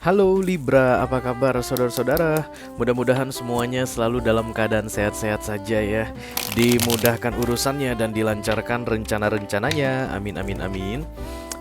Halo Libra, apa kabar saudara-saudara? Mudah-mudahan semuanya selalu dalam keadaan sehat-sehat saja ya. Dimudahkan urusannya dan dilancarkan rencana-rencananya. Amin amin amin.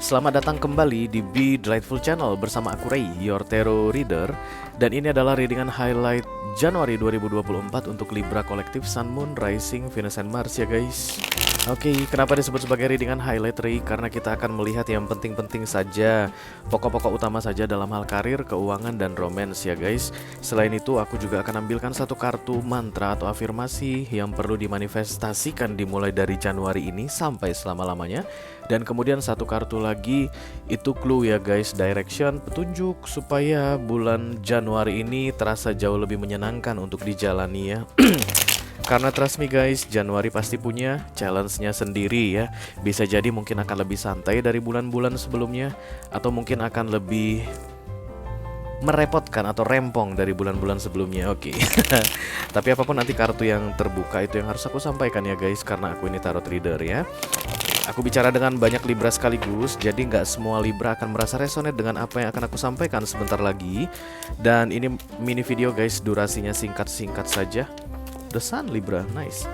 Selamat datang kembali di Be Delightful Channel bersama aku Ray, your tarot reader. Dan ini adalah readingan highlight Januari 2024 untuk Libra kolektif Sun, Moon, Rising, Venus, and Mars ya guys. Oke, kenapa disebut sebagai readingan highlight Ray? Karena kita akan melihat yang penting-penting saja, pokok-pokok utama saja dalam hal karir, keuangan, dan romance ya guys. Selain itu aku juga akan ambilkan satu kartu mantra atau afirmasi yang perlu dimanifestasikan dimulai dari Januari ini sampai selama-lamanya. Dan kemudian satu kartu lagi itu clue ya guys, direction, petunjuk supaya bulan Januari ini terasa jauh lebih menyenangkan untuk dijalani ya. Karena trust me guys, Januari pasti punya challenge-nya sendiri ya. Bisa jadi mungkin akan lebih santai dari bulan-bulan sebelumnya, atau mungkin akan lebih merepotkan atau rempong dari bulan-bulan sebelumnya. Oke. Tapi apapun nanti kartu yang terbuka itu yang harus aku sampaikan ya guys, karena aku ini tarot reader ya. Aku bicara dengan banyak Libra sekaligus, jadi nggak semua Libra akan merasa resonate dengan apa yang akan aku sampaikan sebentar lagi. Dan ini mini video guys, durasinya singkat-singkat saja. The Sun Libra, nice.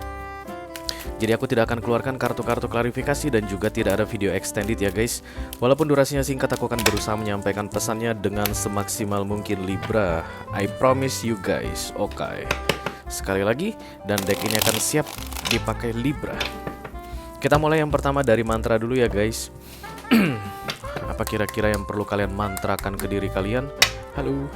Jadi aku tidak akan keluarkan kartu-kartu klarifikasi dan juga tidak ada video extended ya guys. Walaupun durasinya singkat, aku akan berusaha menyampaikan pesannya dengan semaksimal mungkin Libra. I promise you guys. Oke. Sekali lagi, dan deck ini akan siap dipakai Libra. Kita mulai yang pertama dari mantra dulu ya guys. Apa kira-kira yang perlu kalian mantrakan ke diri kalian? Halo.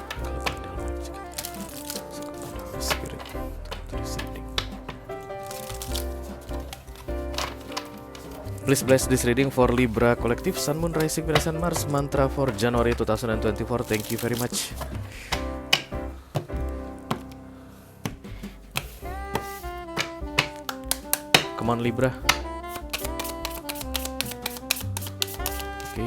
Please bless this reading for Libra Collective Sun, Moon, Rising, Venus, and Mars. Mantra for January 2024. Thank you very much. Come on Libra. Okay.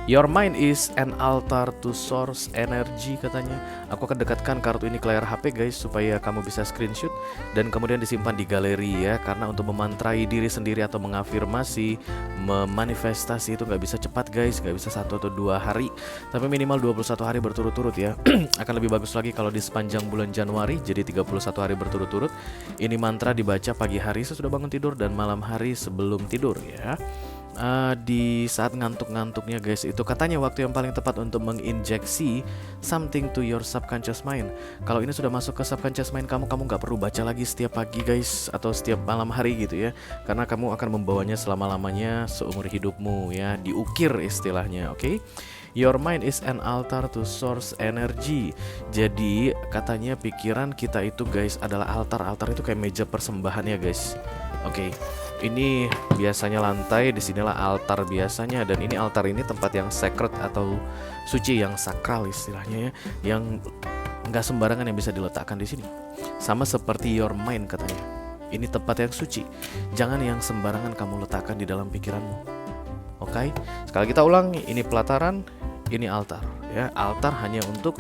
Your mind is an altar to source energy katanya. Aku akan dekatkan kartu ini ke layar HP guys, supaya kamu bisa screenshot dan kemudian disimpan di galeri ya. Karena untuk memantrai diri sendiri atau mengafirmasi, memanifestasi itu nggak bisa cepat guys, nggak bisa 1 atau 2 hari, tapi minimal 21 hari berturut-turut ya. Akan lebih bagus lagi kalau di sepanjang bulan Januari, jadi 31 hari berturut-turut. Ini mantra dibaca pagi hari sesudah bangun tidur dan malam hari sebelum tidur ya. Di saat ngantuk-ngantuknya guys, itu katanya waktu yang paling tepat untuk menginjeksi something to your subconscious mind. Kalau ini sudah masuk ke subconscious mind kamu nggak perlu baca lagi setiap pagi guys, atau setiap malam hari gitu ya. Karena kamu akan membawanya selama-lamanya seumur hidupmu ya, diukir istilahnya, oke? Your mind is an altar to source energy. Jadi katanya pikiran kita itu guys adalah altar. Altar itu kayak meja persembahan ya guys. Oke. Ini biasanya lantai, disinilah altar biasanya. Dan ini altar ini tempat yang sacred atau suci, yang sakral istilahnya ya, yang nggak sembarangan yang bisa diletakkan di sini. Sama seperti your mind katanya. Ini tempat yang suci. Jangan yang sembarangan kamu letakkan di dalam pikiranmu. Oke? Sekali kita ulang, ini pelataran, ini altar ya. Altar hanya untuk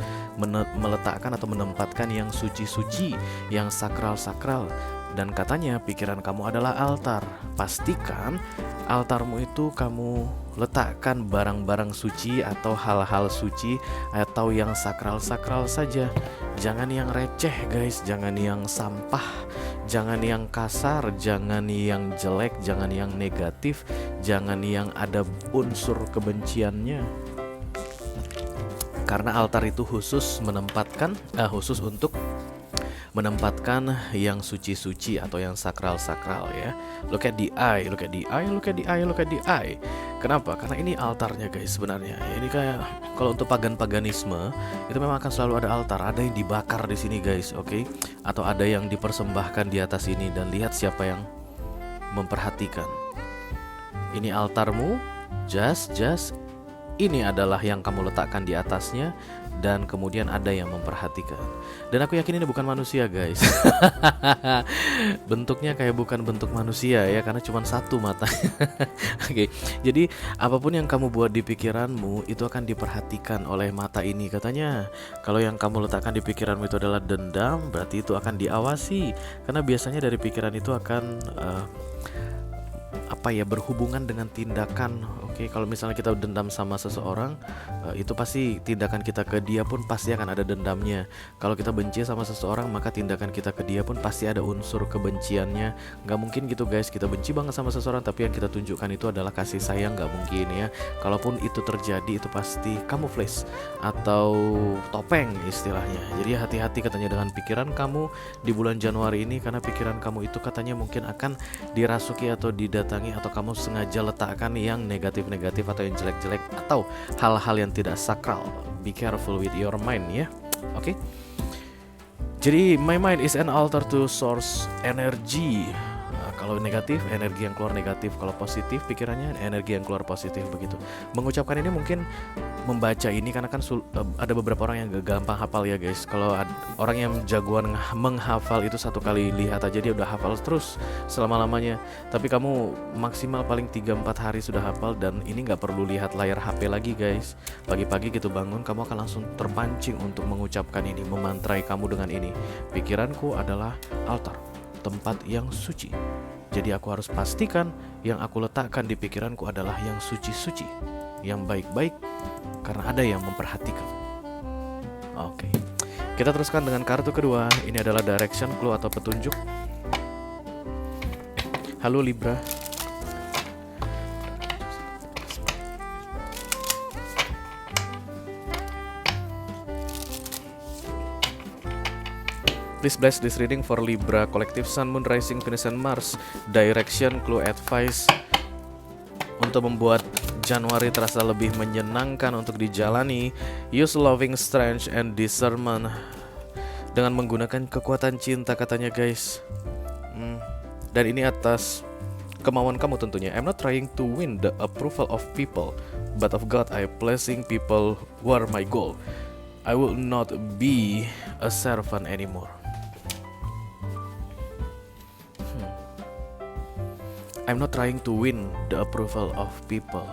meletakkan atau menempatkan yang suci-suci, yang sakral-sakral. Dan katanya pikiran kamu adalah altar. Pastikan altarmu itu kamu letakkan barang-barang suci atau hal-hal suci atau yang sakral-sakral saja. Jangan yang receh guys, jangan yang sampah, jangan yang kasar, jangan yang jelek, jangan yang negatif, jangan yang ada unsur kebenciannya. Karena altar itu khusus untuk menempatkan yang suci-suci atau yang sakral-sakral ya. Look at the eye, look at the eye, look at the eye, look at the eye. Kenapa? Karena ini altarnya guys sebenarnya. Ini kayak kalau untuk paganisme itu memang akan selalu ada altar, ada yang dibakar di sini guys, oke? Atau ada yang dipersembahkan di atas ini, dan lihat siapa yang memperhatikan. Ini altarmu, just ini adalah yang kamu letakkan di atasnya, dan kemudian ada yang memperhatikan. Dan aku yakin ini bukan manusia guys. Bentuknya kayak bukan bentuk manusia ya, karena cuma satu mata. Oke, jadi apapun yang kamu buat di pikiranmu itu akan diperhatikan oleh mata ini katanya. Kalau yang kamu letakkan di pikiranmu itu adalah dendam, berarti itu akan diawasi. Karena biasanya dari pikiran itu akan berhubungan dengan tindakan Oke, kalau misalnya kita dendam sama seseorang, itu pasti tindakan kita ke dia pun pasti akan ada dendamnya. Kalau kita benci sama seseorang, maka tindakan kita ke dia pun pasti ada unsur kebenciannya. Nggak mungkin gitu guys, kita benci banget sama seseorang tapi yang kita tunjukkan itu adalah kasih sayang, nggak mungkin ya. Kalaupun itu terjadi, itu pasti camouflage atau topeng istilahnya. Jadi hati-hati katanya dengan pikiran kamu di bulan Januari ini, karena pikiran kamu itu katanya mungkin akan dirasuki atau didatangi, atau kamu sengaja letakkan yang negatif-negatif atau yang jelek-jelek atau hal-hal yang tidak sakral. Be careful with your mind ya. Oke. Jadi my mind is an altar to source energy. Kalau negatif, energi yang keluar negatif. Kalau positif, pikirannya energi yang keluar positif begitu. Mengucapkan ini mungkin membaca ini karena kan ada beberapa orang yang gak gampang hafal ya guys. Kalau orang yang jagoan menghafal itu satu kali lihat aja dia udah hafal terus selama-lamanya. Tapi kamu maksimal paling 3-4 hari sudah hafal, dan ini gak perlu lihat layar HP lagi guys. Pagi-pagi gitu bangun, kamu akan langsung terpancing untuk mengucapkan ini, memantrai kamu dengan ini. Pikiranku adalah altar, tempat yang suci. Jadi aku harus pastikan yang aku letakkan di pikiranku adalah yang suci-suci, yang baik-baik, karena ada yang memperhatikan. Oke. Kita teruskan dengan kartu kedua. Ini adalah direction clue atau petunjuk. Halo Libra. Please bless this reading for Libra, Collective Sun, Moon, Rising, Venus, and Mars. Direction, clue, advice untuk membuat Januari terasa lebih menyenangkan untuk dijalani. Use loving strength and discernment dengan menggunakan kekuatan cinta katanya guys. Dan ini atas kemauan kamu tentunya. I'm not trying to win the approval of people, but of God I pleasing people who are my goal. I will not be a servant anymore. I'm not trying to win the approval of people.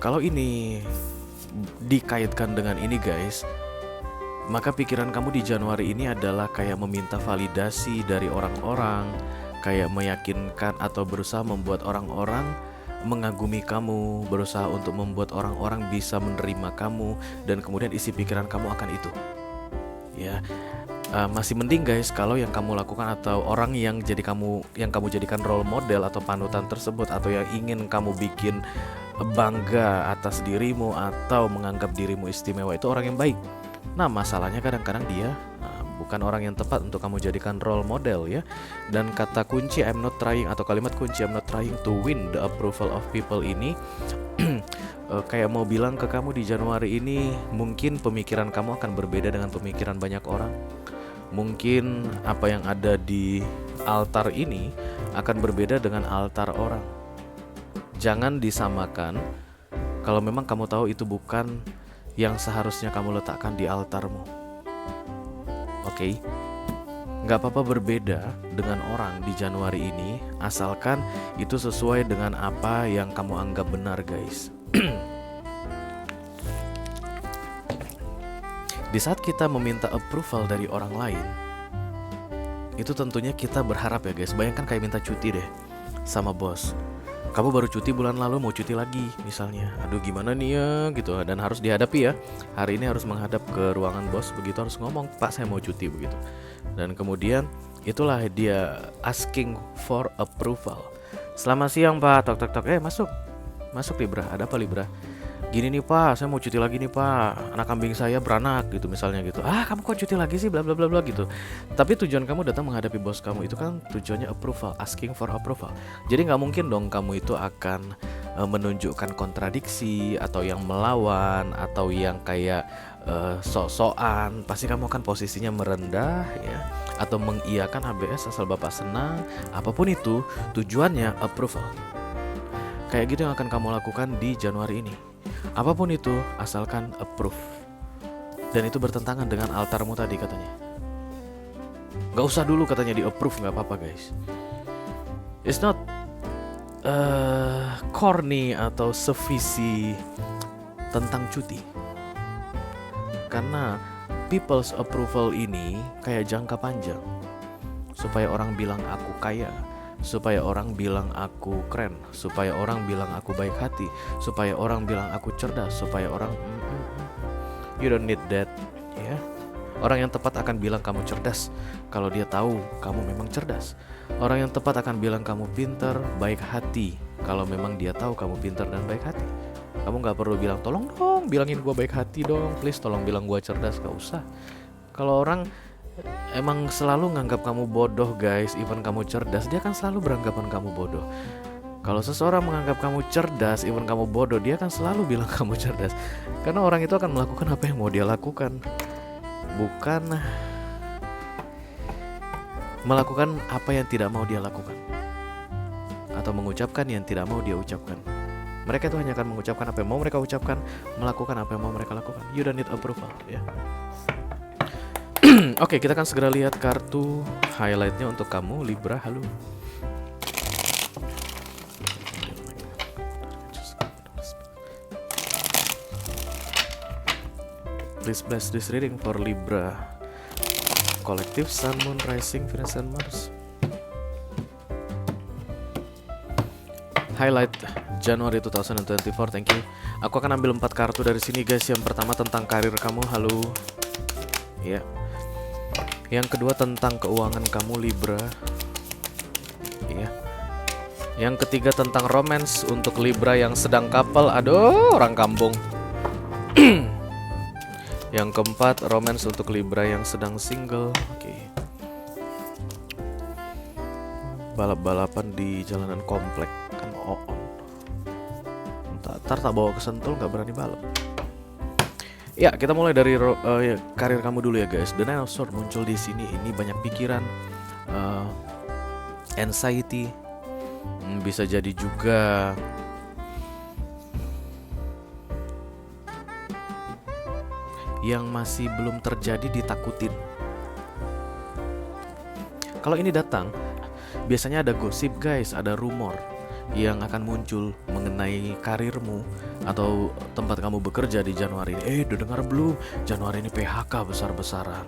Kalau ini dikaitkan dengan ini guys, maka pikiran kamu di Januari ini adalah kayak meminta validasi dari orang-orang, kayak meyakinkan atau berusaha membuat orang-orang mengagumi kamu, berusaha untuk membuat orang-orang bisa menerima kamu, dan kemudian isi pikiran kamu akan itu. Ya. Masih mending guys kalau yang kamu lakukan atau orang yang kamu jadikan role model atau panutan tersebut, atau yang ingin kamu bikin bangga atas dirimu atau menganggap dirimu istimewa, itu orang yang baik. Nah masalahnya kadang-kadang dia bukan orang yang tepat untuk kamu jadikan role model ya. Dan kata kunci I'm not trying atau kalimat kunci I'm not trying to win the approval of people ini kayak mau bilang ke kamu di Januari ini, mungkin pemikiran kamu akan berbeda dengan pemikiran banyak orang. Mungkin apa yang ada di altar ini akan berbeda dengan altar orang. Jangan disamakan kalau memang kamu tahu itu bukan yang seharusnya kamu letakkan di altarmu. Oke? Gak apa-apa berbeda dengan orang di Januari ini, asalkan itu sesuai dengan apa yang kamu anggap benar guys. Di saat kita meminta approval dari orang lain, itu tentunya kita berharap ya guys. Bayangkan kayak minta cuti deh sama bos. Kamu baru cuti bulan lalu, mau cuti lagi misalnya. Aduh gimana nih ya gitu. Dan harus dihadapi ya. Hari ini harus menghadap ke ruangan bos. Begitu harus ngomong, Pak saya mau cuti begitu. Dan kemudian itulah dia asking for approval. Selamat siang Pak, tok tok tok. Masuk. Masuk Libra, ada apa Libra? Gini nih Pak, saya mau cuti lagi nih Pak. Anak kambing saya beranak gitu misalnya gitu. Kamu kok cuti lagi sih bla bla bla bla gitu. Tapi tujuan kamu datang menghadapi bos kamu itu kan tujuannya approval, asking for approval. Jadi nggak mungkin dong kamu itu akan menunjukkan kontradiksi atau yang melawan atau yang kayak sok-sokan. Pasti kamu akan posisinya merendah ya, atau mengiyakan ABS asal Bapak senang. Apapun itu tujuannya approval. Kayak gitu yang akan kamu lakukan di Januari ini. Apapun itu asalkan approve. Dan itu bertentangan dengan altarmu tadi katanya. Gak usah dulu katanya di approve, gak apa-apa guys. It's not corny atau sevisi tentang cuti. Karena people's approval ini kayak jangka panjang. Supaya orang bilang aku kaya, supaya orang bilang aku keren, supaya orang bilang aku baik hati, supaya orang bilang aku cerdas, supaya orang you don't need that, ya. Orang yang tepat akan bilang kamu cerdas kalau dia tahu kamu memang cerdas. Orang yang tepat akan bilang kamu pintar, baik hati kalau memang dia tahu kamu pintar dan baik hati. Kamu gak perlu bilang, tolong dong bilangin gue baik hati dong, please tolong bilang gue cerdas, gak usah. Kalau orang emang selalu nganggap kamu bodoh guys, even kamu cerdas, dia akan selalu beranggapan kamu bodoh. Kalau seseorang menganggap kamu cerdas, even kamu bodoh, dia akan selalu bilang kamu cerdas. Karena orang itu akan melakukan apa yang mau dia lakukan, bukan melakukan apa yang tidak mau dia lakukan, atau mengucapkan yang tidak mau dia ucapkan. Mereka itu hanya akan mengucapkan apa yang mau mereka ucapkan, melakukan apa yang mau mereka lakukan. You don't need approval, ya. Oke, kita akan segera lihat kartu highlightnya untuk kamu Libra. Halo. Please bless this reading for Libra. Collective Sun, Moon, Rising, Venus, and Mars. Highlight Januari 2024, thank you. Aku akan ambil 4 kartu dari sini guys. Yang pertama tentang karir kamu, halo. Ya. Yang kedua tentang keuangan kamu Libra. Ya. Yang ketiga tentang romance untuk Libra yang sedang couple. Aduh, orang kampung. Yang keempat romance untuk Libra yang sedang single. Oke. Balap-balapan di jalanan komplek kan on. Ntar tak bawa ke Sentul nggak berani balap. Ya, kita mulai dari karir kamu dulu ya guys. The Nine of Swords muncul di sini. Ini banyak pikiran, anxiety, bisa jadi juga yang masih belum terjadi ditakutin. Kalau ini datang, biasanya ada gosip guys, ada rumor yang akan muncul mengenai karirmu atau tempat kamu bekerja di Januari ini. Udah dengar belum? Januari ini PHK besar-besaran.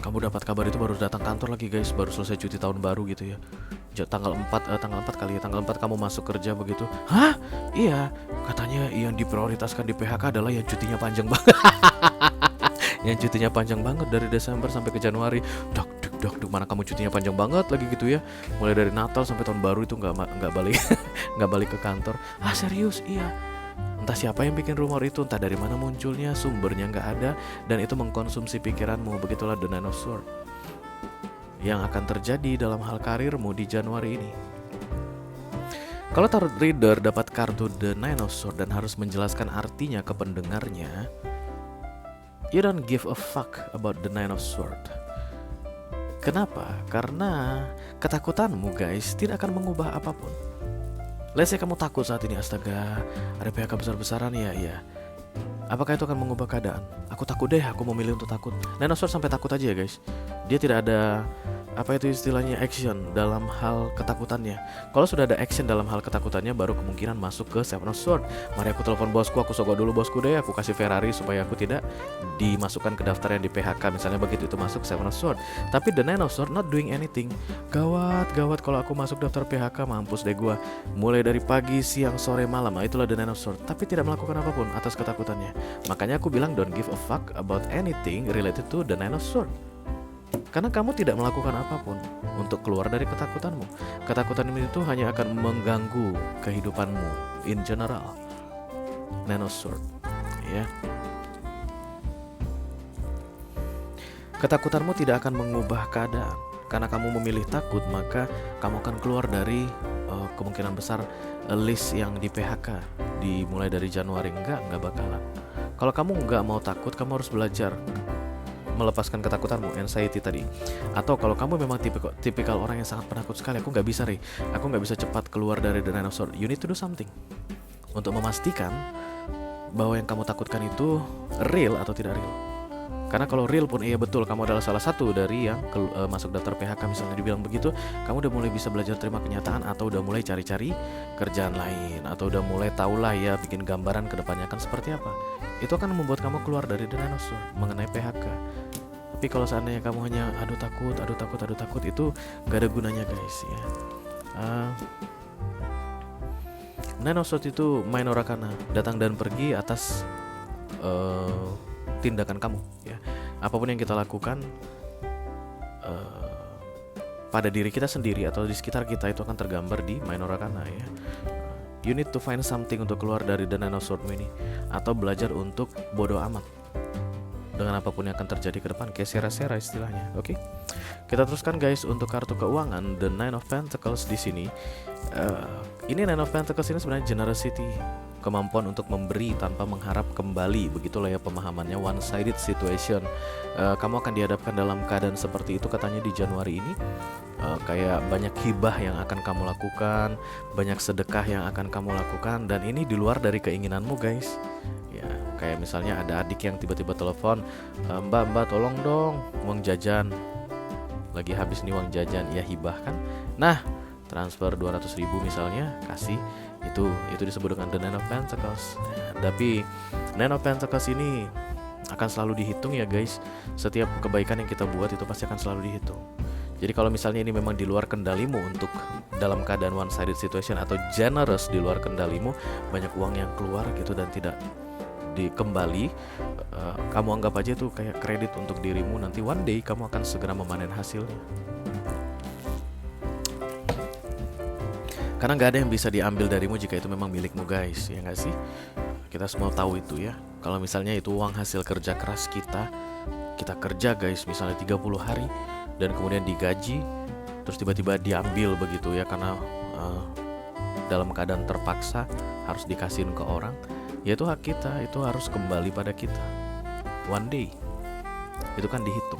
Kamu dapat kabar itu baru datang kantor lagi guys, baru selesai cuti tahun baru gitu ya. Tanggal 4 kali ya, tanggal 4 kamu masuk kerja begitu. Hah? Iya, katanya yang diprioritaskan di PHK adalah yang cutinya panjang banget. Yang cutinya panjang banget dari Desember sampai ke Januari. Dok, mana kamu cutinya panjang banget lagi gitu ya. Mulai dari Natal sampai tahun baru itu nggak balik nggak balik ke kantor. Ah serius? Iya. Entah siapa yang bikin rumor itu, entah dari mana munculnya, sumbernya nggak ada, dan itu mengkonsumsi pikiranmu. Begitulah The Nine of Swords yang akan terjadi dalam hal karirmu di Januari ini. Kalau tarot reader dapat kartu The Nine of Swords dan harus menjelaskan artinya ke pendengarnya, you don't give a fuck about the Nine of Swords. Kenapa? Karena ketakutanmu guys tidak akan mengubah apapun. Let's say kamu takut saat ini, astaga, ada PHK besar-besaran ya. Apakah itu akan mengubah keadaan? Aku takut deh, aku memilih untuk takut. Nine of Swords sampai takut aja ya guys. Dia tidak ada apa itu istilahnya action dalam hal ketakutannya. Kalau sudah ada action dalam hal ketakutannya, baru kemungkinan masuk ke Seven of Swords. Mari aku telepon bosku, aku sogok dulu bosku deh, aku kasih Ferrari supaya aku tidak dimasukkan ke daftar yang di PHK. Misalnya begitu, itu masuk Seven of Swords. Tapi The Nine of Swords not doing anything. Gawat kalau aku masuk daftar PHK, mampus deh gua. Mulai dari pagi, siang, sore, malam. Itulah The Nine of Swords. Tapi tidak melakukan apapun atas ketakutannya. Makanya aku bilang don't give a fuck about anything related to The Nine of Swords. Karena kamu tidak melakukan apapun untuk keluar dari ketakutanmu. Ketakutan itu hanya akan mengganggu kehidupanmu in general. Nine of Swords, ya. Ketakutanmu tidak akan mengubah keadaan. Karena kamu memilih takut, maka kamu akan keluar dari kemungkinan besar list yang di PHK dimulai dari Januari. Enggak bakalan. Kalau kamu enggak mau takut, kamu harus belajar melepaskan ketakutanmu, anxiety tadi. Atau kalau kamu memang tipikal orang yang sangat penakut sekali, aku nggak bisa cepat keluar dari The Nine of Swords. You need to do something untuk memastikan bahwa yang kamu takutkan itu real atau tidak real. Karena kalau real pun iya betul, kamu adalah salah satu dari yang masuk daftar PHK misalnya dibilang begitu, kamu udah mulai bisa belajar terima kenyataan, atau udah mulai cari-cari kerjaan lain, atau udah mulai tahulah ya bikin gambaran kedepannya akan seperti apa. Itu akan membuat kamu keluar dari The Nine of Swords mengenai PHK. Tapi kalau seandainya kamu hanya aduh takut, itu gak ada gunanya guys ya. Uh, Nine of Swords itu minor arcana, datang dan pergi atas tindakan kamu ya. Apapun yang kita lakukan pada diri kita sendiri atau di sekitar kita itu akan tergambar di minor arcana ya. You need to find something untuk keluar dari the Nine of Swords ini, atau belajar untuk bodoh amat dengan apapun yang akan terjadi ke depan, kayak sera-sera istilahnya. Oke. Kita teruskan guys untuk kartu keuangan, the Nine of Pentacles di sini. Ini Nine of Pentacles ini sebenarnya generosity, kemampuan untuk memberi tanpa mengharap kembali. Begitulah ya pemahamannya, one sided situation. Kamu akan dihadapkan dalam keadaan seperti itu katanya di Januari ini. Kayak banyak hibah yang akan kamu lakukan, banyak sedekah yang akan kamu lakukan, dan ini di luar dari keinginanmu guys. Ya, kayak misalnya ada adik yang tiba-tiba telepon, mbak tolong dong uang jajan, lagi habis nih uang jajan, ya hibah kan. Nah, transfer 200.000 misalnya, kasih, itu disebut dengan the Nine of Pentacles. Tapi Nine of Pentacles ini akan selalu dihitung ya guys. Setiap kebaikan yang kita buat itu pasti akan selalu dihitung. Jadi kalau misalnya ini memang di luar kendalimu untuk dalam keadaan one sided situation atau generous di luar kendalimu, banyak uang yang keluar gitu dan tidak dikembali, kamu anggap aja itu kayak kredit untuk dirimu. Nanti one day kamu akan segera memanen hasilnya. Karena gak ada yang bisa diambil darimu jika itu memang milikmu guys, ya gak sih? Kita semua tahu itu ya. Kalau misalnya itu uang hasil kerja keras kita kerja guys misalnya 30 hari dan kemudian digaji, terus tiba-tiba diambil begitu ya, karena dalam keadaan terpaksa harus dikasihin ke orang, ya itu hak kita, itu harus kembali pada kita one day. Itu kan dihitung.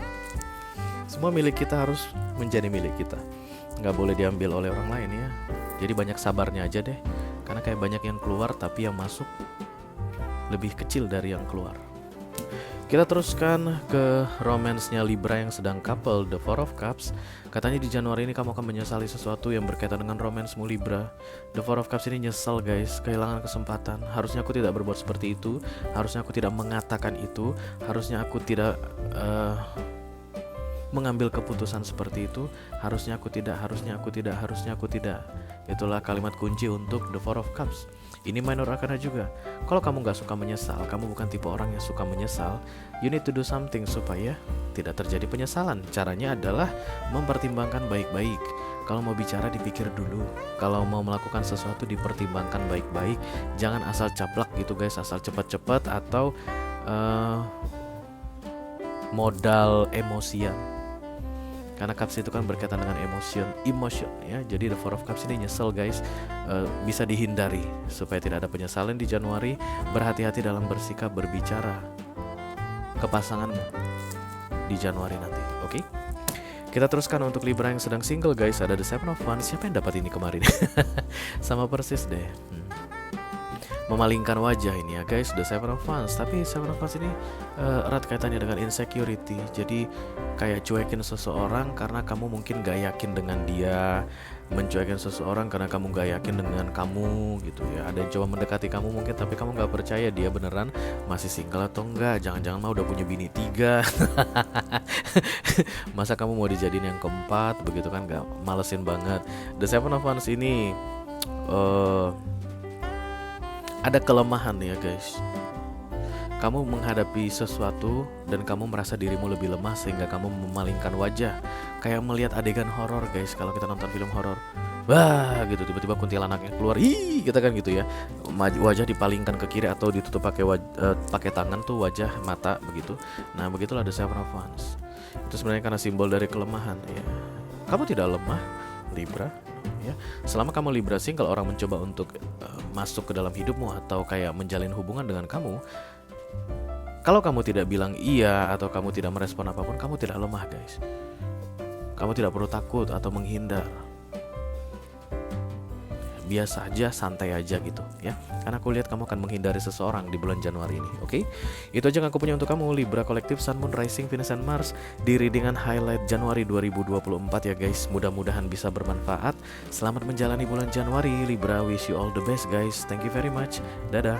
Semua milik kita harus menjadi milik kita, nggak boleh diambil oleh orang lain ya. Jadi banyak sabarnya aja deh, karena kayak banyak yang keluar tapi yang masuk lebih kecil dari yang keluar. Kita teruskan ke romance-nya Libra yang sedang couple, the Four of Cups. Katanya di Januari ini kamu akan menyesali sesuatu yang berkaitan dengan romance-mu Libra. The Four of Cups ini nyesel guys, kehilangan kesempatan. Harusnya aku tidak berbuat seperti itu, harusnya aku tidak mengatakan itu, harusnya aku tidak mengambil keputusan seperti itu, harusnya aku tidak. Itulah kalimat kunci untuk the Four of Cups. Ini minor arcana juga. Kalau kamu gak suka menyesal, kamu bukan tipe orang yang suka menyesal, you need to do something supaya tidak terjadi penyesalan. Caranya adalah mempertimbangkan baik-baik. Kalau mau bicara dipikir dulu, kalau mau melakukan sesuatu dipertimbangkan baik-baik. Jangan asal caplak gitu guys, asal cepat-cepat atau modal emosian. Karena Cups itu kan berkaitan dengan emotion ya. Jadi the Four of Cups ini nyesel guys, bisa dihindari supaya tidak ada penyesalan di Januari. Berhati-hati dalam bersikap berbicara ke pasanganmu di Januari nanti. Oke? Kita teruskan untuk Libra yang sedang single guys. Ada the Seven of Wands. Siapa yang dapat ini kemarin? Sama persis deh. Memalingkan wajah ini ya guys, the Seven of Wands. Tapi Seven of Wands ini erat kaitannya dengan insecurity. Jadi kayak cuekin seseorang karena kamu mungkin gak yakin dengan dia, mencuekin seseorang karena kamu gak yakin dengan kamu gitu ya. Ada yang coba mendekati kamu mungkin, tapi kamu gak percaya dia beneran masih single atau enggak. Jangan-jangan mah udah punya bini 3. Masa kamu mau dijadiin yang keempat begitu kan, gak malesin banget. The Seven of Wands ini ada kelemahan ya guys. Kamu menghadapi sesuatu dan kamu merasa dirimu lebih lemah sehingga kamu memalingkan wajah. Kayak melihat adegan horor guys, kalau kita nonton film horor. Wah gitu, tiba-tiba kuntilanaknya keluar. Kita kan gitu ya. Wajah dipalingkan ke kiri atau ditutup pakai tangan tuh, wajah, mata begitu. Nah, begitulah the Seven of Wands. Itu sebenarnya karena simbol dari kelemahan ya. Kamu tidak lemah Libra ya. Selama kamu Libra single, orang mencoba untuk masuk ke dalam hidupmu atau kayak menjalin hubungan dengan kamu, kalau kamu tidak bilang iya atau kamu tidak merespon apapun, kamu tidak lemah guys. Kamu tidak perlu takut atau menghindar. Biasa aja, santai aja gitu ya. Karena aku lihat kamu akan menghindari seseorang di bulan Januari ini. Oke? Itu aja yang aku punya untuk kamu Libra kolektif Sun, Moon, Rising, Venus, and Mars di readingan highlight Januari 2024 ya guys. Mudah-mudahan bisa bermanfaat. Selamat menjalani bulan Januari Libra. Wish you all the best guys. Thank you very much. Dadah.